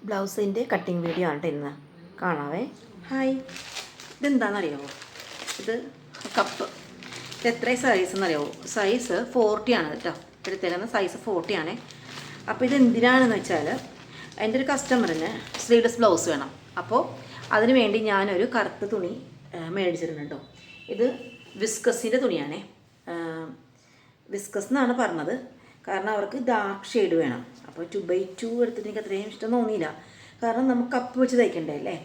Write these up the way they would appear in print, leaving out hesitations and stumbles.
ബ്ലൗസിൻ്റെ cutting video ആണ് ഇന്ന് കാണാവേ. ഹായ്, ഇതെന്താണെന്നറിയാമോ? ഇത് കപ്പ്. ഇത് എത്ര സൈസ് എന്നറിയാമോ? സൈസ് 40 ആണ് കേട്ടോ. എടുത്തേക്കുന്ന സൈസ് 40 ആണ്. അപ്പോൾ ഇത് എന്തിനാണെന്ന് വെച്ചാൽ എൻ്റെ ഒരു കസ്റ്റമറിന് സ്ലീവ്ലെസ് ബ്ലൗസ് വേണം. അപ്പോൾ അതിന് വേണ്ടി ഞാനൊരു കറുത്ത തുണി മേടിച്ചിട്ടുണ്ട് കേട്ടോ. ഇത് വിസ്കസിൻ്റെ തുണിയാണേ. വിസ്കസ് എന്നാണ് പറഞ്ഞത്, കാരണം അവർക്ക് ഡാർക്ക് ഷെയ്ഡ് വേണം. അപ്പോൾ 2x2 എടുത്തിട്ട് എനിക്ക് അത്രയും ഇഷ്ടം തോന്നിയില്ല, കാരണം നമുക്ക് കപ്പ് വെച്ച് തയ്ക്കണ്ടേ അല്ലേ.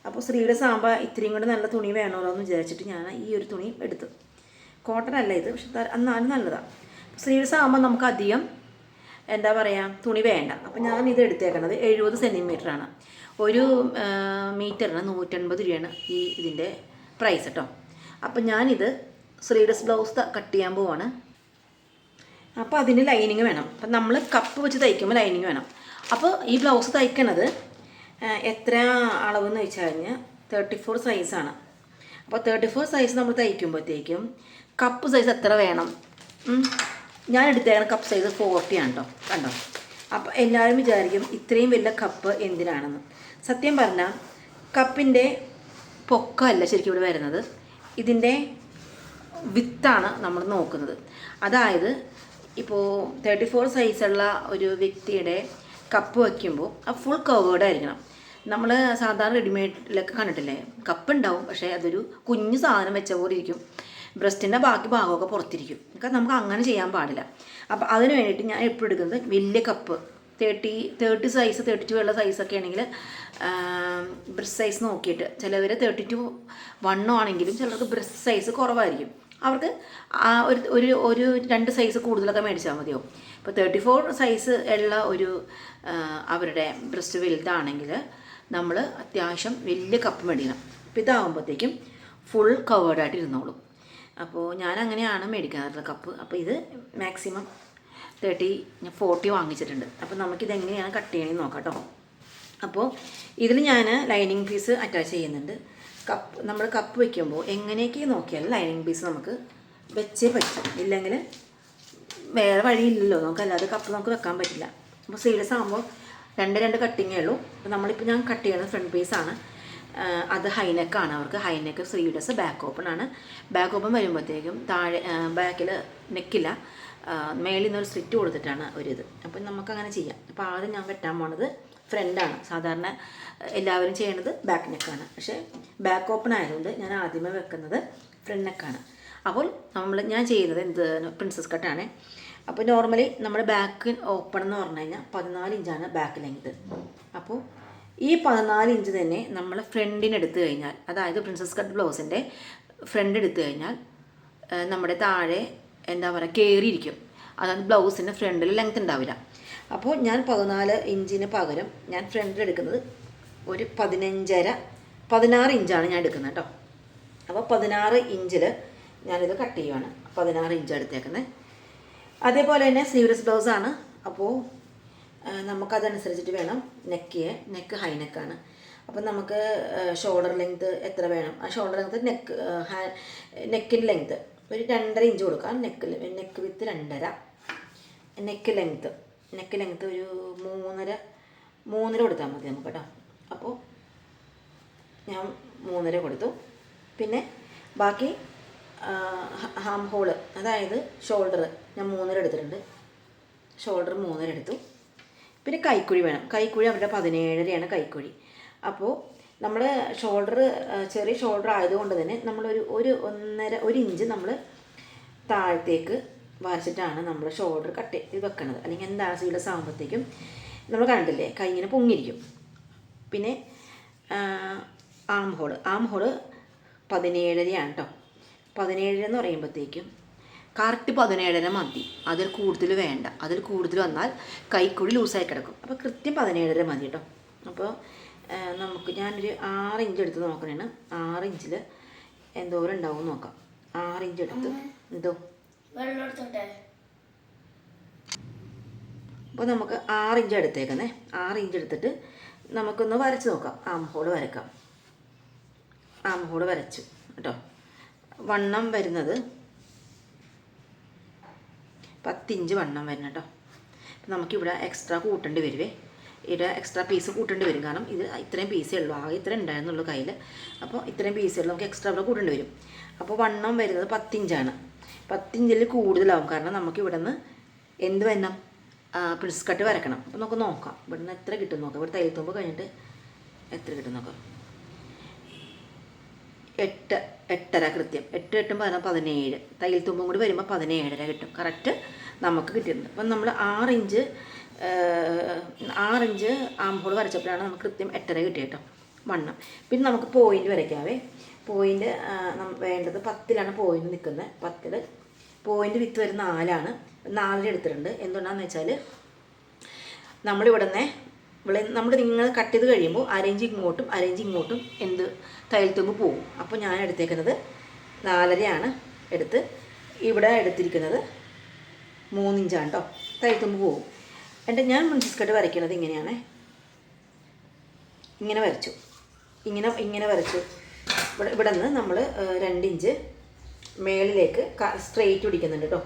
അപ്പോൾ സ്ലീവ്ലെസ് ആകുമ്പോൾ ഇത്രയും കൂടെ നല്ല തുണി വേണമല്ലോ എന്ന് വിചാരിച്ചിട്ട് ഞാൻ ഈ ഒരു തുണി എടുത്തു. കോട്ടൺ അല്ല ഇത്, പക്ഷെ എന്നാലും നല്ലതാണ്. സ്ലീവ്ലെസ് ആകുമ്പോൾ നമുക്ക് അധികം എന്താ പറയുക തുണി വേണ്ട. അപ്പോൾ ഞാൻ ഇത് എടുത്തേക്കണത് 70 സെൻറ്റിമീറ്ററാണ്. ഒരു മീറ്ററിന് 150 രൂപയാണ് ഇതിൻ്റെ പ്രൈസ് കേട്ടോ. അപ്പോൾ ഞാനിത് സ്ലീവ്ലെസ് ബ്ലൗസ് കട്ട് ചെയ്യാൻ പോവാണ്. അപ്പോൾ അതിന് ലൈനിങ് വേണം. അപ്പം നമ്മൾ കപ്പ് വെച്ച് തയ്ക്കുമ്പോൾ ലൈനിങ് വേണം. അപ്പോൾ ഈ ബ്ലൗസ് തയ്ക്കണത് എത്ര അളവെന്ന് വെച്ച് കഴിഞ്ഞാൽ 34 സൈസാണ്. അപ്പോൾ 34 സൈസ് നമ്മൾ തയ്ക്കുമ്പോഴത്തേക്കും കപ്പ് സൈസ് എത്ര വേണം? ഞാൻ എടുത്തേക്കുന്ന കപ്പ് സൈസ് 40 ആണ് കേട്ടോ. കണ്ടോ? അപ്പോൾ എല്ലാവരും വിചാരിക്കും ഇത്രയും വലിയ കപ്പ് എന്തിനാണെന്ന്. സത്യം പറഞ്ഞാൽ കപ്പിൻ്റെ പൊക്കമല്ല ശരിക്കും ഇവിടെ വരുന്നത്, ഇതിൻ്റെ വിത്താണ് നമ്മൾ നോക്കുന്നത്. അതായത് ഇപ്പോൾ 34 സൈസുള്ള ഒരു വ്യക്തിയുടെ കപ്പ് വയ്ക്കുമ്പോൾ ആ ഫുൾ കവേർഡ് ആയിരിക്കണം. നമ്മൾ സാധാരണ റെഡിമെയ്ഡിലൊക്കെ കണ്ടിട്ടില്ലേ, കപ്പ് ഉണ്ടാവും, പക്ഷേ അതൊരു കുഞ്ഞു സാധനം വെച്ച പോലെ ഇരിക്കും. ബ്രസ്റ്റിൻ്റെ ബാക്കി ഭാഗമൊക്കെ പുറത്തിരിക്കും. നമുക്ക് അങ്ങനെ ചെയ്യാൻ പാടില്ല. അപ്പോൾ അതിന് വേണ്ടിയിട്ട് ഞാൻ എപ്പോഴും എടുക്കുന്നത് വലിയ കപ്പ് 30 സൈസ് 32 ഉള്ള സൈസൊക്കെ ആണെങ്കിൽ ബ്രസ്റ്റ് സൈസ് നോക്കിയിട്ട്, ചിലവർ 32 1 ആണെങ്കിലും ചിലർക്ക് ബ്രസ്റ്റ് സൈസ് കുറവായിരിക്കും. അവർക്ക് ഒരു 2 സൈസ് കൂടുതലൊക്കെ മേടിച്ചാൽ മതിയോ. ഇപ്പോൾ 34 സൈസ് ഉള്ള ഒരു അവരുടെ ബ്രസ്റ്റ് വലുതാണെങ്കിൽ നമ്മൾ അത്യാവശ്യം വലിയ കപ്പ് മേടിക്കണം. അപ്പോൾ ഇതാകുമ്പോഴത്തേക്കും ഫുൾ കവേർഡായിട്ട് ഇരുന്നോളും. അപ്പോൾ ഞാൻ അങ്ങനെയാണ് മേടിക്കാറുള്ളത് കപ്പ്. അപ്പോൾ ഇത് മാക്സിമം 40 വാങ്ങിച്ചിട്ടുണ്ട്. അപ്പോൾ നമുക്കിതെങ്ങനെയാണ് കട്ട് ചെയ്യണമെന്ന് നോക്കാം കേട്ടോ. അപ്പോൾ ഇതിൽ ഞാൻ ലൈനിങ് പീസ് അറ്റാച്ച് ചെയ്യുന്നുണ്ട്. നമ്മൾ കപ്പ് വയ്ക്കുമ്പോൾ എങ്ങനെയൊക്കെ നോക്കിയാലും ലൈനിങ് പീസ് നമുക്ക് വെച്ചേ പറ്റും. ഇല്ലെങ്കിൽ വേറെ വഴിയില്ലല്ലോ, നമുക്കല്ലാതെ കപ്പ് നമുക്ക് വെക്കാൻ പറ്റില്ല. അപ്പോൾ സ്ലീവ്ലെസ് ആകുമ്പോൾ 2 കട്ടിങ്ങേ ഉള്ളൂ. അപ്പോൾ നമ്മളിപ്പോൾ ഞാൻ കട്ട് ചെയ്യുന്നത് ഫ്രണ്ട് പീസാണ്. അത് ഹൈനെക്കാണ്. അവർക്ക് ഹൈനെക്ക് സ്ലീവ്ലെസ് ബാക്ക് ഓപ്പൺ ആണ്. ബാക്ക് ഓപ്പൺ വരുമ്പോഴത്തേക്കും താഴെ ബാക്കിൽ നെക്കില്ല, മേളിൽ നിന്നൊരു സ്ലിറ്റ് കൊടുത്തിട്ടാണ് ഒരിത്. അപ്പം നമുക്കങ്ങനെ ചെയ്യാം. അപ്പോൾ ആദ്യം ഞാൻ വെട്ടാൻ പോണത് ഫ്രണ്ടാണ്. സാധാരണ എല്ലാവരും ചെയ്യണത് ബാക്ക് നെക്കാണ്, പക്ഷേ ബാക്ക് ഓപ്പൺ ആയതുകൊണ്ട് ഞാൻ ആദ്യമേ വെക്കുന്നത് ഫ്രണ്ട് നെക്കാണ്. അപ്പോൾ ഞാൻ ചെയ്യുന്നത് പ്രിൻസസ് കട്ടാണ്. അപ്പോൾ നോർമലി നമ്മുടെ ബാക്ക് ഓപ്പൺ എന്ന് പറഞ്ഞു കഴിഞ്ഞാൽ 14 ഇഞ്ചാണ് ബാക്ക് ലെങ്ത്. അപ്പോൾ ഈ 14 ഇഞ്ച് തന്നെ നമ്മൾ ഫ്രണ്ടിന് എടുത്തു കഴിഞ്ഞാൽ, അതായത് പ്രിൻസസ് കട്ട് ബ്ലൗസിൻ്റെ ഫ്രണ്ട് എടുത്തു കഴിഞ്ഞാൽ നമ്മുടെ താഴെ എന്താ പറയുക കയറിയിരിക്കും. അതായത് ബ്ലൗസിൻ്റെ ഫ്രണ്ടിൽ ലെങ്ത് ഉണ്ടാവില്ല. അപ്പോൾ ഞാൻ 14 ഇഞ്ചിന് പകരം ഞാൻ ഫ്രണ്ടിൽ എടുക്കുന്നത് ഒരു 16 ഇഞ്ചാണ് ഞാൻ എടുക്കുന്നത് കേട്ടോ. അപ്പോൾ 16 ഇഞ്ചിൽ ഞാനിത് കട്ട് ചെയ്യുവാണ്. 16 ഇഞ്ച് എടുത്തേക്കുന്നത്. അതേപോലെ തന്നെ സ്ലീവ്ലെസ് ബ്ലൗസാണ്. അപ്പോൾ നമുക്കതനുസരിച്ചിട്ട് വേണം നെക്ക് ഹൈ നെക്കാണ്. അപ്പം നമുക്ക് ഷോൾഡർ ലെങ്ത് എത്ര വേണം, ആ ഷോൾഡർ ലെങ്ത് നെക്കിൻ്റെ ലെങ്ത് ഒരു 2.5 ഇഞ്ച് കൊടുക്കാം. നെക്ക് വിത്ത് 2.5. നെക്ക് ലെങ്ത്ത് ഒരു 3.5 കൊടുത്താൽ മതി നമുക്ക് കേട്ടോ. അപ്പോൾ ഞാൻ 3.5 കൊടുത്തു. പിന്നെ ബാക്കി ഹാം ഹോള്, അതായത് ഷോൾഡർ ഞാൻ 3.5 എടുത്തിട്ടുണ്ട്. ഷോൾഡർ 3.5 എടുത്തു. പിന്നെ കൈക്കുഴി വേണം. കൈക്കുഴി അവരുടെ 17.5 കൈക്കുഴി. അപ്പോൾ നമ്മൾ ചെറിയ ഷോൾഡർ ആയതുകൊണ്ട് തന്നെ നമ്മളൊരു 1 ഇഞ്ച് നമ്മൾ താഴത്തേക്ക് വരച്ചിട്ടാണ് നമ്മൾ ഷോൾഡർ കട്ട് ചെയ്ത് വെക്കണത്. അല്ലെങ്കിൽ എന്താണ് സ്ലീവ്ലെസ് ആകുമ്പോഴത്തേക്കും നമ്മൾ കണ്ടില്ലേ കൈ ഇങ്ങനെ പൊങ്ങിയിരിക്കും. പിന്നെ ആം ഹോള് 17.5 കേട്ടോ. 17 എന്ന് പറയുമ്പോഴത്തേക്കും കറക്റ്റ് 17.5 മതി. അതിൽ കൂടുതൽ വേണ്ട. അതിൽ കൂടുതൽ വന്നാൽ കൈക്കുഴി ലൂസായി കിടക്കും. അപ്പോൾ കൃത്യം 17.5 മതി കേട്ടോ. അപ്പോൾ ഞാനൊരു 6 ഇഞ്ച് എടുത്ത് നോക്കണേണ്. 6 ഇഞ്ചിൽ എന്തോരം ഉണ്ടാവും നോക്കാം. 6 ഇഞ്ച് എടുത്ത് അപ്പോൾ നമുക്ക് 6 ഇഞ്ച് എടുത്തേക്കുന്നേ. 6 ഇഞ്ച് എടുത്തിട്ട് നമുക്കൊന്ന് വരച്ച് നോക്കാം. ആം ഹോള് വരക്കാം. ആം ഹോള് വരച്ചു കേട്ടോ. വണ്ണം വരുന്നത് 10 ഇഞ്ച് വണ്ണം വരണം കേട്ടോ. നമുക്കിവിടെ എക്സ്ട്രാ കൂട്ടേണ്ടി വരുവേ. ഇവിടെ എക്സ്ട്രാ പീസ് കൂട്ടേണ്ടി വരും. കാരണം ഇത് ഇത്രയും പീസേ ഉള്ളൂ, ആകെ ഇത്രയും ഉണ്ടായിരുന്നുള്ളൂ കയ്യിൽ. അപ്പോൾ ഇത്രയും പീസേ ഉള്ളൂ, നമുക്ക് എക്സ്ട്രാ ഇവിടെ കൂട്ടേണ്ടി വരും. അപ്പോൾ വണ്ണം വരുന്നത് 10 ഇഞ്ചാണ്. 10 ഇഞ്ചിൽ കൂടുതലാവും, കാരണം നമുക്ക് ഇവിടെ നിന്ന് എന്ത് വരണം, പ്രിൻസസ് കട്ട് വരക്കണം. അപ്പോൾ നമുക്ക് നോക്കാം ഇവിടെ നിന്ന് എത്ര കിട്ടും നോക്കാം. ഇവിടെ തയ്യൽ തുമ്പ് കഴിഞ്ഞിട്ട് എത്ര കിട്ടും നോക്കാം. 8, 8.5 കൃത്യം. 8, 8, 17. തയ്യൽ തുമ്പും കൂടി വരുമ്പോൾ 17.5 കിട്ടും. കറക്റ്റ് നമുക്ക് കിട്ടിയിട്ടുണ്ട്. അപ്പം നമ്മൾ 6 ഇഞ്ച് ആം ഹോൾ വരച്ചപ്പോഴാണ് നമുക്ക് കൃത്യം 8.5 കിട്ടിയത് കേട്ടോ വണ്ണം. പിന്നെ നമുക്ക് പോയിൻ്റ് വരയ്ക്കാവേ. പോയിൻ്റ് വേണ്ടത് 10ലാണ് പോയിൻ്റ് നിൽക്കുന്നത്. 10 പോയിൻ്റ് വിത്ത് വരുന്ന 4ആണ്. 4 എടുത്തിട്ടുണ്ട്. എന്തുകൊണ്ടാണെന്ന് വെച്ചാൽ നമ്മളിവിടെ നിന്ന് നിങ്ങൾ കട്ട് ചെയ്ത് കഴിയുമ്പോൾ അരയിഞ്ച് ഇങ്ങോട്ടും എന്ത് തയ്യൽ തുമ്പ് പോവും. അപ്പോൾ ഞാൻ എടുത്തേക്കുന്നത് 4.5 എടുത്ത് ഇവിടെ എടുത്തിരിക്കുന്നത് 3 ഇഞ്ചാണ് കേട്ടോ. തയ്യൽ തുമ്പ് പോവും. എന്നിട്ട് ഞാൻ പ്രിൻസസ് കട്ട് വരയ്ക്കുന്നത് ഇങ്ങനെയാണ്. ഇങ്ങനെ വരച്ചു, ഇങ്ങനെ വരച്ചു. ഇവിടെ നിന്ന് നമ്മൾ 2 ഇഞ്ച് മേളിലേക്ക് സ്ട്രെയിറ്റ് പിടിക്കുന്നുണ്ട് കേട്ടോ.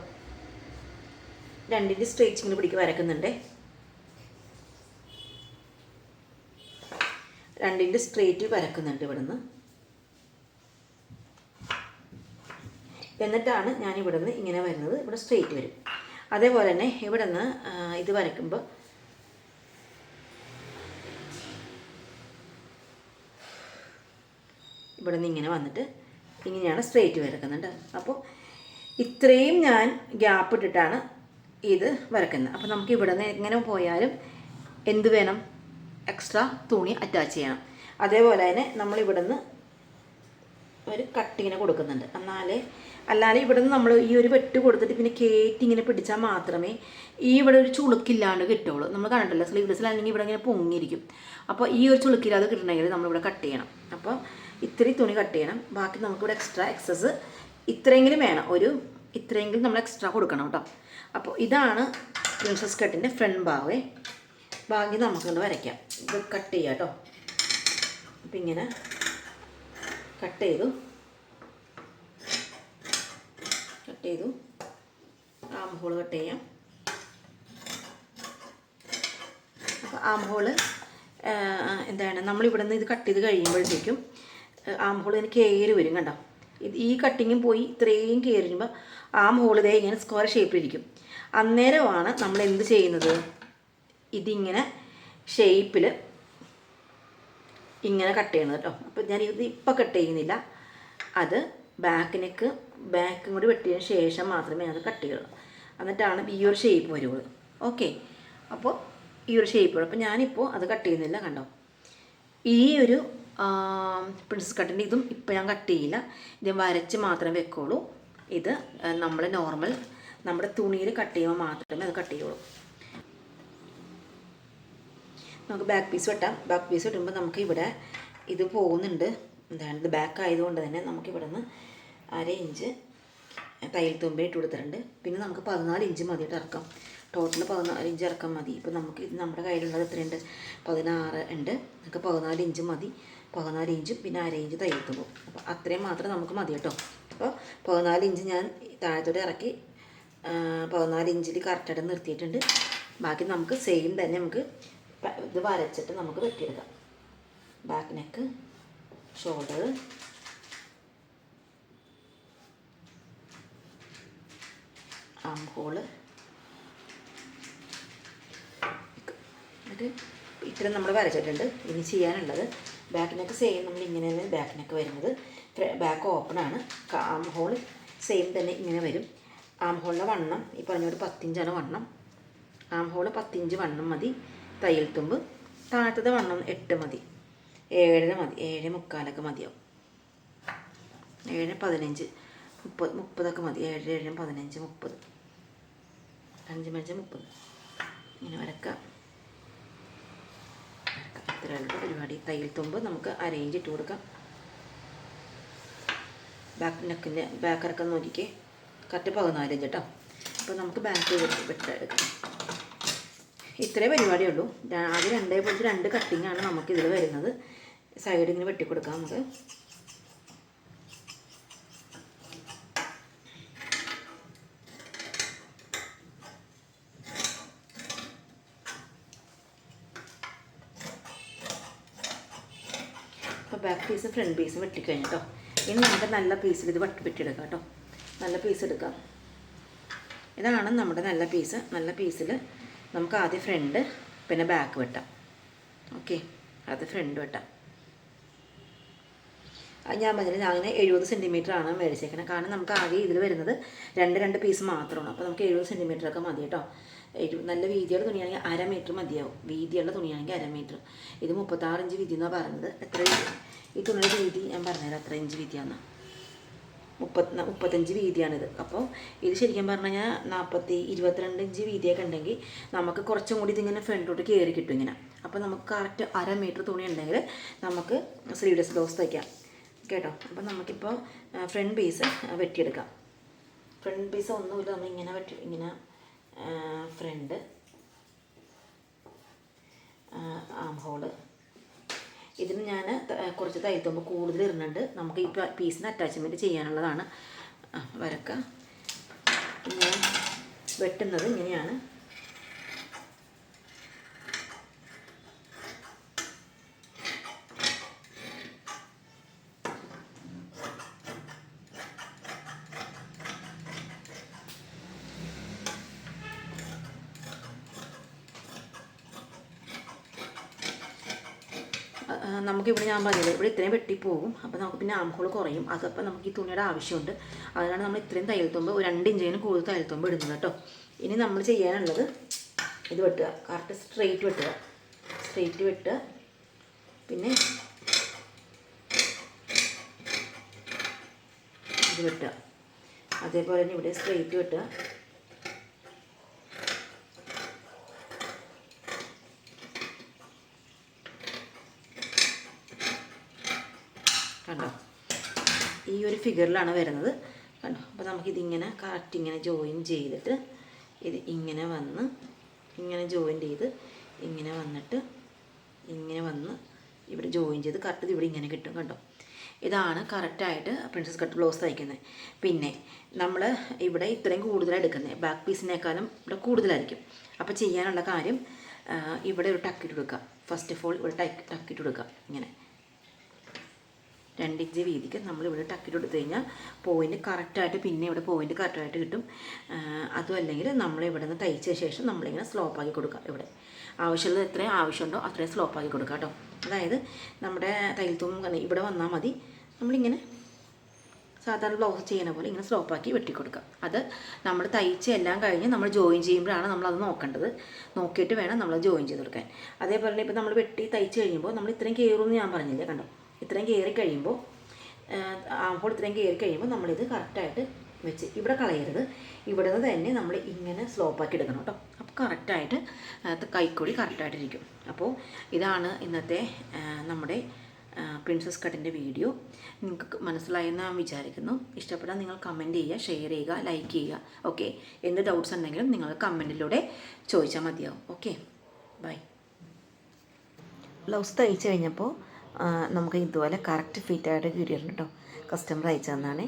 2 ഇഞ്ച് സ്ട്രെയിറ്റ് ഇങ്ങനെ വരക്കുന്നുണ്ട്. 2 ഇഞ്ച് സ്ട്രെയിറ്റ് വരക്കുന്നുണ്ട് ഇവിടുന്ന്. എന്നിട്ടാണ് ഞാൻ ഇവിടെ നിന്ന് ഇങ്ങനെ വരുന്നത്. ഇവിടെ സ്ട്രെയിറ്റ് വരും. അതേപോലെ തന്നെ ഇവിടെ നിന്ന് ഇത് വരയ്ക്കുമ്പോൾ ഇവിടെ നിന്ന് ഇങ്ങനെ വന്നിട്ട് ഇങ്ങനെയാണ് സ്ട്രെയിറ്റ് വരക്കുന്നുണ്ട്. അപ്പോൾ ഇത്രയും ഞാൻ ഗ്യാപ്പ് ഇട്ടിട്ടാണ് ഇത് വരക്കുന്നത്. അപ്പോൾ നമുക്ക് ഇവിടെ നിന്ന് എങ്ങനെ പോയാലും എന്ത് വേണം, എക്സ്ട്രാ തുണി അറ്റാച്ച് ചെയ്യണം. അതേപോലെ തന്നെ നമ്മളിവിടെ നിന്ന് ഒരു കട്ടിങ്ങനെ കൊടുക്കുന്നുണ്ട്. അല്ലാതെ ഇവിടെ നിന്ന് നമ്മൾ ഈ ഒരു വെട്ട് കൊടുത്തിട്ട് പിന്നെ കയറ്റി ഇങ്ങനെ പിടിച്ചാൽ മാത്രമേ ഇവിടെ ഒരു ചുളുക്കില്ലാണ്ട് കിട്ടുള്ളൂ. നമ്മൾ കണ്ടിട്ടില്ല, സ്ലീവ്ലെസ്സിലാണെങ്കിൽ ഇവിടെ ഇങ്ങനെ പൊങ്ങിയിരിക്കും. അപ്പോൾ ഈ ഒരു ചുളുക്കില്ലാതെ കിട്ടണമെങ്കിൽ നമ്മളിവിടെ കട്ട് ചെയ്യണം. അപ്പോൾ ഇത്രയും തുണി കട്ട് ചെയ്യണം. ബാക്കി നമുക്കിവിടെ എക്സസ് ഇത്രയെങ്കിലും വേണം, ഇത്രയെങ്കിലും നമ്മൾ എക്സ്ട്രാ കൊടുക്കണം കേട്ടോ. അപ്പോൾ ഇതാണ് പ്രിൻസസ് കട്ടിൻ്റെ ഫ്രണ്ട് ഭാഗമേ. ബാക്കി നമുക്കിത് വരയ്ക്കാം. ഇത് കട്ട് ചെയ്യാം കേട്ടോ. അപ്പം ഇങ്ങനെ കട്ട് ചെയ്തു ആം ഹോൾ കട്ട് ചെയ്യാം. അപ്പോൾ ആം ഹോള് എന്താണ്, നമ്മളിവിടെ നിന്ന് ഇത് കട്ട് ചെയ്ത് കഴിയുമ്പോഴത്തേക്കും ആം ഹോൾ ഇതിന് കയറി വരും കണ്ടോ. ഈ കട്ടിങ്ങും പോയി ഇത്രയും കയറി വരുമ്പോൾ ആം ഹോൾ ഇതേ ഇങ്ങനെ സ്ക്വയർ ഷേപ്പിലിരിക്കും. അന്നേരമാണ് നമ്മൾ എന്ത് ചെയ്യുന്നത്, ഇതിങ്ങനെ ഷേപ്പിൽ ഇങ്ങനെ കട്ട് ചെയ്യണത് കേട്ടോ. അപ്പോൾ ഞാൻ ഇത് ഇപ്പം കട്ട് ചെയ്യുന്നില്ല, അത് ബാക്കും കൂടി വെട്ടിയതിന് ശേഷം മാത്രമേ അത് കട്ട് ചെയ്യുള്ളൂ. എന്നിട്ടാണ് ഈ ഒരു ഷേപ്പ് വരുള്ളൂ. ഓക്കെ, അപ്പോൾ ഈ ഒരു ഷേപ്പ് വരും. അപ്പോൾ ഞാനിപ്പോൾ അത് കട്ട് ചെയ്യുന്നില്ല കണ്ടോ. ഈ ഒരു പ്രിൻസസ് കട്ടിൻ്റെ ഇതും ഇപ്പം ഞാൻ കട്ട് ചെയ്യില്ല, ഇത് വരച്ച് മാത്രമേ വെക്കുള്ളൂ. ഇത് നമ്മൾ നോർമൽ നമ്മുടെ തുണിയിൽ കട്ട് ചെയ്യുമ്പോൾ മാത്രമേ അത് കട്ട് ചെയ്യുള്ളൂ. നമുക്ക് ബാക്ക് പീസ് വെട്ടാം. ബാക്ക് പീസ് വെട്ടുമ്പോൾ നമുക്ക് ഇവിടെ ഇത് പോകുന്നുണ്ട്, എന്താണ് ഇത് ബാക്ക് ആയതുകൊണ്ട് തന്നെ നമുക്കിവിടെ നിന്ന് 1/2 ഇഞ്ച് തയ്യൽ തുമ്പ ഇട്ട് കൊടുത്തിട്ടുണ്ട്. പിന്നെ നമുക്ക് 14 ഇഞ്ച് മതിയിട്ട് ഇറക്കാം. ടോട്ടൽ 14 ഇഞ്ച് ഇറക്കാൻ മതി. ഇപ്പോൾ നമുക്ക് ഇത് നമ്മുടെ കയ്യിലുള്ളത് എത്രയുണ്ട്, 16 ഉണ്ട്. നമുക്ക് 14 ഇഞ്ച് മതി. 14 ഇഞ്ചും പിന്നെ 1/2 ഇഞ്ച് തയ്യൽ തുമ്പും. അപ്പോൾ അത്രയും മാത്രം നമുക്ക് മതി കേട്ടോ. അപ്പോൾ 14 ഇഞ്ച് ഞാൻ താഴത്തോടെ ഇറക്കി 14 ഇഞ്ചിൽ കറക്റ്റായിട്ട് നിർത്തിയിട്ടുണ്ട്. ബാക്കി നമുക്ക് സെയിം തന്നെ നമുക്ക് ഇത് വരച്ചിട്ട് നമുക്ക് വെട്ടിയെടുക്കാം. Back neck, shoulder, arm hole, എന്നിട്ട് ഇത്രയും നമ്മൾ വരച്ചിട്ടുണ്ട്. ഇനി ചെയ്യാനുള്ളത് ബാക്ക് നെക്ക് സെയിം നമ്മൾ ഇങ്ങനെ തന്നെ ബാക്ക് നെക്ക് വരുന്നത്. ബാക്ക് ഓപ്പണാണ്. ആം ഹോൾ സെയിം തന്നെ ഇങ്ങനെ വരും. ആം ഹോളിൻ്റെ വണ്ണം ഈ പറഞ്ഞൊരു 10 ഇഞ്ചാണ് വണ്ണം. ആം ഹോൾ 10 ഇഞ്ച് വണ്ണം മതി. തയ്യൽ തുമ്പ് താഴത്തത് വണ്ണം 8 മതി, 7 മതി, 7.25 മതിയാവും. 7, 15, 30 മതി. 7, 7, 15, 30, 5, 5, 30 ഇങ്ങനെ വരക്കാം. ഇത്രയുള്ള പരിപാടി. തയ്യൽ തുമ്പ് നമുക്ക് 1/2 ഇഞ്ച് ഇട്ട് കൊടുക്കാം. ബാക്ക് നെക്കിൻ്റെ ബാക്ക് ഇറക്കം നോക്കിക്കേ, കറക്റ്റ് 14 ഇഞ്ച് കേട്ടോ. അപ്പോൾ നമുക്ക് ബാക്ക് വെട്ടെടുക്കാം. ഇത്രേ പരിപാടിയുള്ളൂ. ആദ്യം 2 കട്ടിങ്ങാണ് നമുക്കിതിൽ വരുന്നത്. സൈഡ് ഇങ്ങനെ വെട്ടിക്കൊടുക്കാം നമുക്ക്. അപ്പോൾ ബാക്ക് പീസ് ഫ്രണ്ട് പീസ് വെട്ടിക്കഴിഞ്ഞു കേട്ടോ. ഇനി നമുക്ക് നല്ല പീസിൽ ഇത് വെട്ടിയെടുക്കാം കേട്ടോ. നല്ല പീസ് എടുക്കാം. ഇതാണ് നമ്മുടെ നല്ല പീസ്. നല്ല പീസിൽ നമുക്ക് ആദ്യം ഫ്രണ്ട് പിന്നെ ബാക്ക് വെട്ടാം. ഓക്കെ, അത് ഫ്രണ്ട് വെട്ടാം. ഞാൻ പറഞ്ഞില്ല, ഞാൻ അങ്ങനെ 70 സെൻറ്റിമീറ്ററാണ് മേടിച്ചേക്കുന്നത്. കാരണം നമുക്ക് ആകെ ഇതിൽ വരുന്നത് രണ്ട് പീസ് മാത്രമാണ്. അപ്പോൾ നമുക്ക് 70 സെൻറ്റിമീറ്ററൊക്കെ മതി കേട്ടോ. നല്ല വീതിയുള്ള തുണിയാണെങ്കിൽ 1/2 മീറ്റർ മതിയാവും. വീതിയുള്ള തുണിയാണെങ്കിൽ 1/2 മീറ്റർ. ഇത് 36 ഇഞ്ച് വീതി എന്നാണ് പറഞ്ഞത്. എത്ര ഈ തുണിയുടെ വീതി ഞാൻ പറഞ്ഞുതരാം എത്ര ഇഞ്ച് വീതിയാണ്. 35 വീതിയാണിത്. അപ്പോൾ ഇത് ശരിക്കും പറഞ്ഞു കഴിഞ്ഞാൽ 22 ഇഞ്ച് വീതിയൊക്കെ ഉണ്ടെങ്കിൽ നമുക്ക് കുറച്ചും കൂടി ഇതിങ്ങനെ ഫ്രണ്ടിലോട്ട് കയറി കിട്ടും ഇങ്ങനെ. അപ്പോൾ നമുക്ക് കറക്റ്റ് 1/2 മീറ്റർ തുണി ഉണ്ടെങ്കിൽ നമുക്ക് സ്ലീവ്ലെസ് ബ്ലൗസ് തയ്ക്കാം കേട്ടോ. അപ്പം നമുക്കിപ്പോൾ ഫ്രണ്ട് പീസ് വെട്ടിയെടുക്കാം. ഫ്രണ്ട് പീസ് ഒന്നുമില്ല, നമ്മൾ ഇങ്ങനെ ഫ്രണ്ട് ആം ഹോള് ഇതിന് ഞാൻ കുറച്ച് തയ്യൽത്തുമ്പ് കൂടുതൽ ഇടുന്നുണ്ട്. നമുക്ക് ഈ പീസിന് അറ്റാച്ച്മെൻറ്റ് ചെയ്യാനുള്ളതാണ്. വരക്ക ഞാൻ വെട്ടുന്നത് ഇങ്ങനെയാണ്. നമുക്കിവിടെ ഞാൻ പറഞ്ഞില്ല, ഇവിടെ ഇത്രയും വെട്ടിപ്പോകും. അപ്പോൾ നമുക്ക് പിന്നെ ആം ഹോൾ കുറയും. അതപ്പോൾ നമുക്ക് ഈ തുണിയുടെ ആവശ്യമുണ്ട്. അതിനാണ് നമ്മൾ ഇത്രയും തയ്യൽത്തുമ്പ് 2 ഇഞ്ചിന് കൂടുതൽ തയ്യൽത്തുമ്പ് ഇടുന്നത് കേട്ടോ. ഇനി നമ്മൾ ചെയ്യാനുള്ളത് ഇത് വെട്ടുക. കറക്റ്റ് സ്ട്രെയിറ്റ് വെട്ടുക. സ്ട്രെയിറ്റ് വെട്ടുക. പിന്നെ ഇത് വെട്ടുക. അതേപോലെ തന്നെ ഇവിടെ സ്ട്രെയിറ്റ് വെട്ടുക. കണ്ടോ, ഈ ഒരു ഫിഗറിലാണ് വരുന്നത് കണ്ടോ. അപ്പോൾ നമുക്കിതിങ്ങനെ കറക്റ്റ് ഇങ്ങനെ ജോയിൻ ചെയ്തിട്ട് ഇത് ഇങ്ങനെ വന്ന് ഇങ്ങനെ ജോയിൻ ചെയ്ത് ഇങ്ങനെ വന്നിട്ട് ഇങ്ങനെ വന്ന് ഇവിടെ ജോയിൻ ചെയ്ത് കറക്റ്റ് ഇവിടെ ഇങ്ങനെ കിട്ടും കണ്ടോ. ഇതാണ് കറക്റ്റായിട്ട് പ്രിൻസസ് കട്ട് ബ്ലൗസ് തയ്ക്കുന്നത്. പിന്നെ നമ്മൾ ഇവിടെ ഇത്രയും കൂടുതലാണ് എടുക്കുന്നത്. ബാക്ക് പീസിനേക്കാളും ഇവിടെ കൂടുതലായിരിക്കും. അപ്പോൾ ചെയ്യാനുള്ള കാര്യം ഇവിടെ ഒരു ടക്കിട്ട് കൊടുക്കുക. ഫസ്റ്റ് ഓഫ് ഓൾ ഇവിടെ ടക്കിട്ട് കൊടുക്കുക. ഇങ്ങനെ 2 ഇഞ്ച് വീതിക്ക് നമ്മളിവിടെ ടക്കിട്ട് കൊടുത്തു കഴിഞ്ഞാൽ പോയിൻറ്റ് കറക്റ്റായിട്ട് പിന്നെ ഇവിടെ പോയിൻറ്റ് കറക്റ്റായിട്ട് കിട്ടും. അതും അല്ലെങ്കിൽ നമ്മളിവിടെ നിന്ന് തയ്ച്ച ശേഷം നമ്മളിങ്ങനെ സ്ലോപ്പാക്കി കൊടുക്കുക. ഇവിടെ ആവശ്യമുള്ളത് എത്രയും ആവശ്യമുണ്ടോ അത്രയും സ്ലോപ്പാക്കി കൊടുക്കുക കേട്ടോ. അതായത് നമ്മുടെ തയ്യൽത്തുമ്പ് ഇവിടെ വന്നാൽ മതി. നമ്മളിങ്ങനെ സാധാരണ ബ്ലൗസ് ചെയ്യുന്ന പോലെ ഇങ്ങനെ സ്ലോപ്പാക്കി വെട്ടിക്കൊടുക്കുക. അത് നമ്മൾ തയ്ച്ച് എല്ലാം കഴിഞ്ഞ് നമ്മൾ ജോയിൻ ചെയ്യുമ്പോഴാണ് നമ്മളത് നോക്കേണ്ടത്. നോക്കിയിട്ട് വേണം നമ്മൾ ജോയിൻ ചെയ്ത് കൊടുക്കാൻ. അതേപോലെ ഇപ്പോൾ നമ്മൾ വെട്ടി തയ്ച്ച് കഴിയുമ്പോൾ നമ്മൾ ഇത്രയും കയറുമെന്ന് ഞാൻ പറഞ്ഞില്ലേ കണ്ടോ. ഇത്രയും കയറി കഴിയുമ്പോൾ ആമ്പോൾ ഇത്രയും കയറി കഴിയുമ്പോൾ നമ്മളിത് കറക്റ്റായിട്ട് വെച്ച് ഇവിടെ കളയരുത്. ഇവിടെ നിന്ന് തന്നെ നമ്മൾ ഇങ്ങനെ സ്ലോപ്പാക്കി എടുക്കണം കേട്ടോ. അപ്പോൾ കറക്റ്റായിട്ട് കൈക്കൂടി കറക്റ്റായിട്ടിരിക്കും. അപ്പോൾ ഇതാണ് ഇന്നത്തെ നമ്മുടെ പ്രിൻസസ് കട്ടിൻ്റെ വീഡിയോ. നിങ്ങൾക്ക് മനസ്സിലായെന്ന് ഞാൻ വിചാരിക്കുന്നു. ഇഷ്ടപ്പെട്ടാൽ നിങ്ങൾ കമൻറ്റ് ചെയ്യുക, ഷെയർ ചെയ്യുക, ലൈക്ക് ചെയ്യുക. ഓക്കെ, എന്ത് ഡൗട്ട്സ് ഉണ്ടെങ്കിലും നിങ്ങൾ കമൻറ്റിലൂടെ ചോദിച്ചാൽ മതിയാവും. Okay, by. ബ്ലൗസ് തയ്ച്ച് കഴിഞ്ഞപ്പോൾ നമുക്ക് ഇതുപോലെ കറക്റ്റ് ഫിറ്റായിട്ട് കിട്ടിയിട്ടുണ്ട് കേട്ടോ. കസ്റ്റമർ അയച്ചു തന്നാണേ.